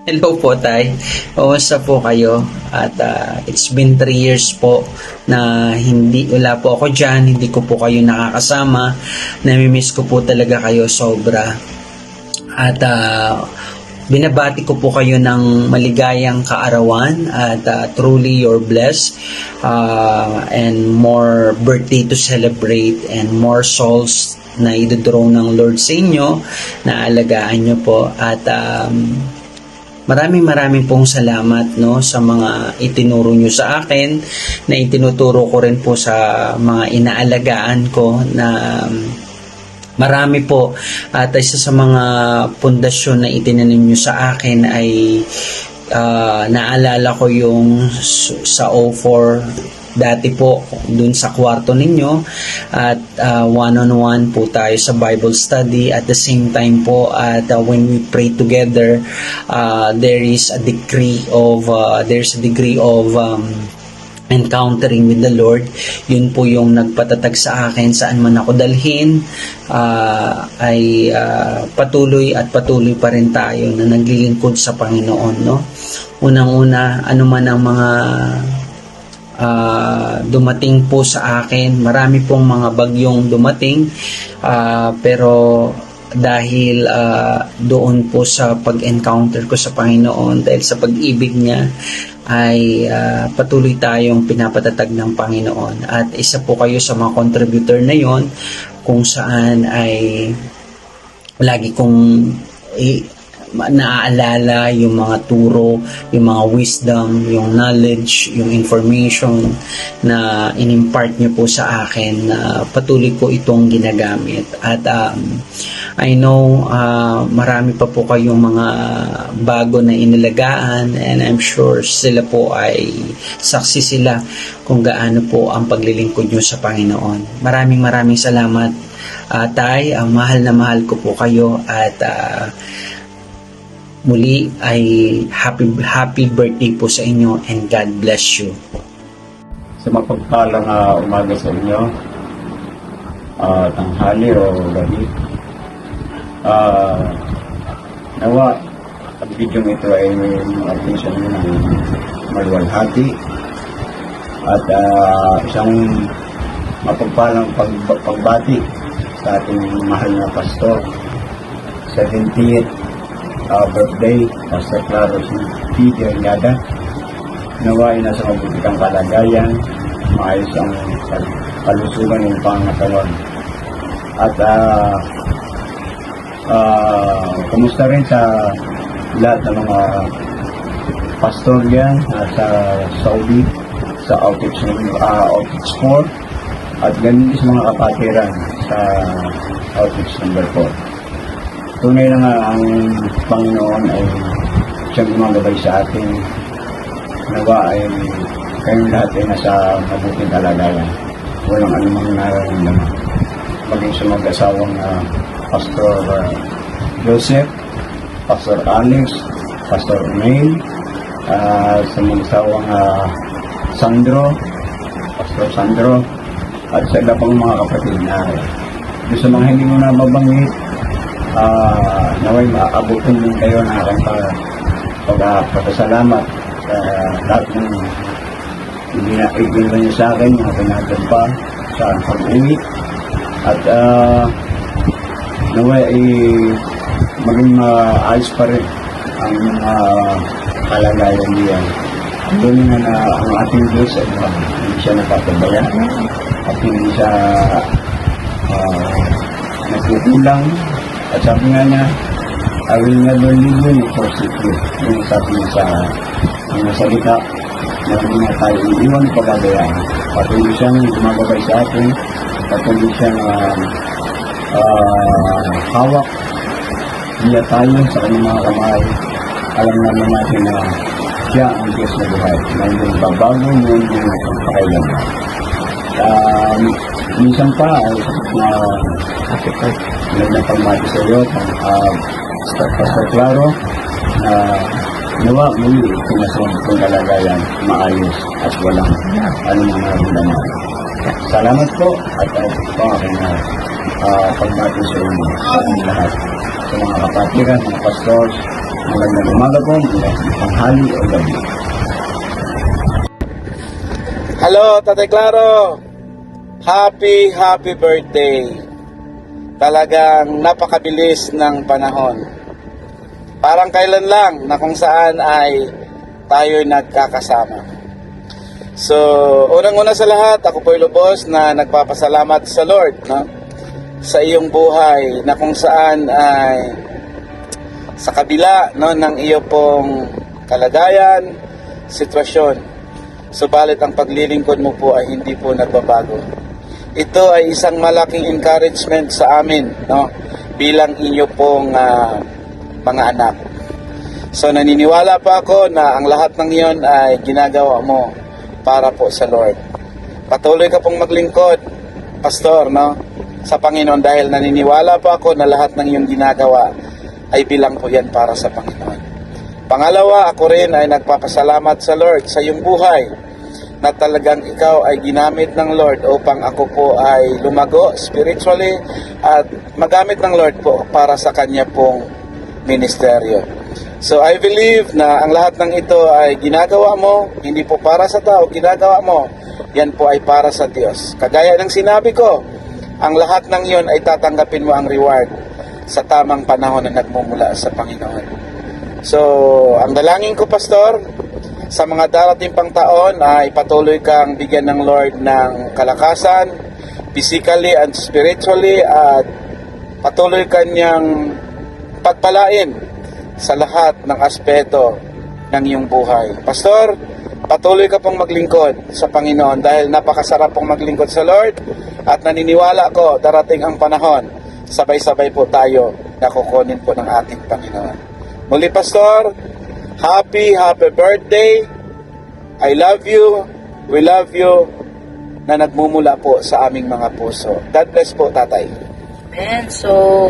Hello po, Tay. Kumusta po kayo? At it's been 3 years po na wala po ako dyan, hindi ko po kayo nakakasama. Namimiss ko po talaga kayo sobra. At binabati ko po kayo ng maligayang kaarawan at truly you're blessed and more birthday to celebrate and more souls na idodraw ng Lord sa inyo na alagaan nyo po at maraming pong salamat sa mga itinuro nyo sa akin na itinuturo ko rin po sa mga inaalagaan ko na marami po at isa sa mga pundasyon na itinanim nyo sa akin ay naalala ko yung sa O4 dati po dun sa kwarto ninyo at one-on-one po tayo sa Bible study at the same time po at when we pray together there's a degree of encountering with the Lord. Yun po yung nagpatatag sa akin saan man ako dalhin ay patuloy pa rin tayo na naglilingkod sa Panginoon, no? Unang-una, ano man ang mga dumating po sa akin, marami pong mga bagyong dumating pero dahil doon po sa pag-encounter ko sa Panginoon, dahil sa pag-ibig niya ay patuloy tayong pinapatatag ng Panginoon at isa po kayo sa mga contributor na yon kung saan ay lagi kong naaalala yung mga turo, yung mga wisdom, yung knowledge, yung information na inimpart niyo po sa akin na patuloy ko itong ginagamit. At I know marami pa po kayong mga bago na inalagaan and I'm sure sila po ay saksi sila kung gaano po ang paglilingkod niyo sa Panginoon. Maraming salamat, Tay. Mahal na mahal ko po kayo at muli ay happy birthday po sa inyo and God bless you. Sa mapagpalang umaga sa inyo, tanghali o gabi. Nawa, ang video ito ay may attention nyo ng maluwalhati at isang mapagpalang pagbati sa ating mahal na pastor. 70th birthday, Pastor Claro P. Dianyada. Nawa ay nasa mabuti kang kalagayan, maayos ang kalusugan ng pangatawan. At kumusta rin sa lahat ng mga pastor yan sa Saudi, sa outreach 4 at ganun din sa mga kapatiran sa outreach number 4. Tunay na nga ang Panginoon ay siyang gumagabay sa atin. Nawa ay kayong lahat ay nasa mabuting kalagayan. Walang anumang nararamdaman. Maging sa mag-asawang Pastor Joseph, Pastor Alex, Pastor Mail, sa mag-asawang Pastor Sandro, at sa iba pang mga kapatid na sa mga hindi mo nababanggit, naway maabutin din kayo na aking pagpapasalamat sa lahat ng ibinigay niyo sa akin, mga pinagdan pa sa pag-uwi at naway ay maging maayos pa rin ang mga kalagayan diyan. Doon na ang ating Diyos ay hindi siya napapabayaan at hindi siya nagkukulang. At sabi nga niya, I will never leave you nor forsake you. Yung sabi niya sa mga salita na hindi na tayo iiwan pagagayaan. Patuloy siyang gumagabay sa atin, patuloy siyang hawak niya tayo sa kanyang mga kamay. Alam naman natin na siya ang Diyos na buhay, na hindi babago mo yung pakailangan. Minsan pa ay nagpagmati sa iyo Pastor Claro na nawa muli pinasunod kong kalagayan maayos at walang anumang nararamdaman. Salamat po at ito ang aking pagmati sa inyo sa lahat. sa mga kapatiran, mga pastors, magandang umaga po, magandang tanghali o gabi. Hello, Tatay Claro! Happy birthday! Talagang napakabilis ng panahon. Parang kailan lang na kung saan ay tayo'y nagkakasama. So, unang-una sa lahat, ako po'y lubos na nagpapasalamat sa Lord, no? Sa iyong buhay na kung saan ay sa kabila, no, ng iyo pong kalagayan, sitwasyon. Subalit ang paglilingkod mo po ay hindi po nagbabago. Ito ay isang malaking encouragement sa amin, no, bilang inyo pong mga anak. So naniniwala pa ako na ang lahat ng iyon ay ginagawa mo para po sa Lord. Patuloy ka pong maglingkod, Pastor, no, sa Panginoon, dahil naniniwala pa ako na lahat ng iyong ginagawa ay bilang po yan para sa Panginoon. Pangalawa, ako rin ay nagpapasalamat sa Lord sa iyong buhay na talagang ikaw ay ginamit ng Lord upang ako po ay lumago spiritually at magamit ng Lord po para sa Kanya pong ministeryo. So I believe na ang lahat ng ito ay ginagawa mo, hindi po para sa tao, ginagawa mo, yan po ay para sa Diyos. Kagaya ng sinabi ko, ang lahat ng iyon ay tatanggapin mo ang reward sa tamang panahon na nagmumula sa Panginoon. So, ang dalangin ko, Pastor, sa mga darating pang taon ay patuloy kang bigyan ng Lord ng kalakasan, physically and spiritually, at patuloy kanyang pagpalain sa lahat ng aspeto ng iyong buhay. Pastor, patuloy ka pong maglingkod sa Panginoon dahil napakasarap pong maglingkod sa Lord at naniniwala ko darating ang panahon, sabay-sabay po tayo na kukunin po ng ating Panginoon. Muli, Pastor, happy birthday. I love you, we love you, na nagmumula po sa aming mga puso. God bless po, Tatay. Amen. So,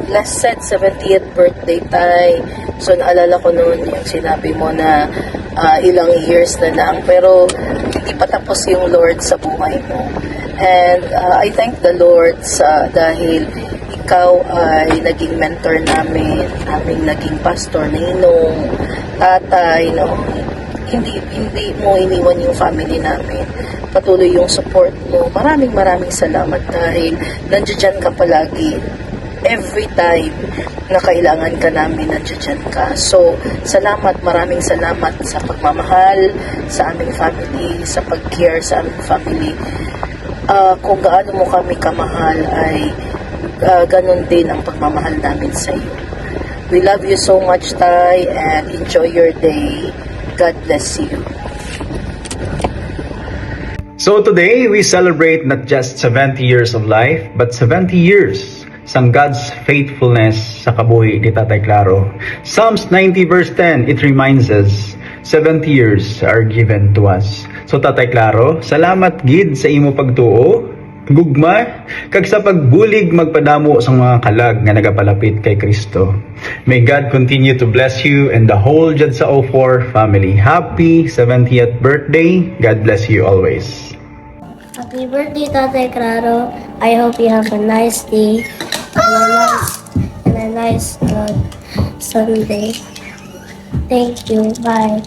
last said 70th birthday tay. So, naalala ko noon yung sinabi mo na ilang years na lang. Pero, hindi pa tapos yung Lord sa buhay mo. And I thank the Lord dahil ikaw ay naging mentor namin, aming naging pastor, ninong, tatay, no? Hindi mo iniwan yung family namin. Patuloy yung support mo. Maraming salamat dahil nandiyan ka palagi. Every time na kailangan ka namin, nandiyan ka. So, salamat, maraming salamat sa pagmamahal sa aming family, sa pag-care sa aming family. Kung gaano mo kami kamahal ay ganun din ang pagmamahal namin sa iyo. We love you so much, Tay, and enjoy your day. God bless you. So today, we celebrate not just 70 years of life, but 70 years sa God's faithfulness sa kabuhi ni Tatay Claro. Psalms 90 verse 10, it reminds us, 70 years are given to us. So Tatay Claro, salamat gid sa imo pagtuo, gugma, kag sa pagbulig magpadamo sa mga kalag nga nagapalapit kay Kristo. May God continue to bless you and the whole Jadsa 04 family. Happy 70th birthday. God bless you always. Happy birthday, Tatay Claro. I hope you have a nice day and a nice Sunday. Thank you. Bye.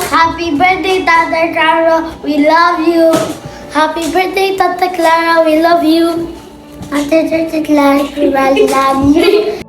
Happy birthday, Tatay Claro. We love you. Happy birthday, Tata Clara. We love you. Ate Tata Clara, we really love you.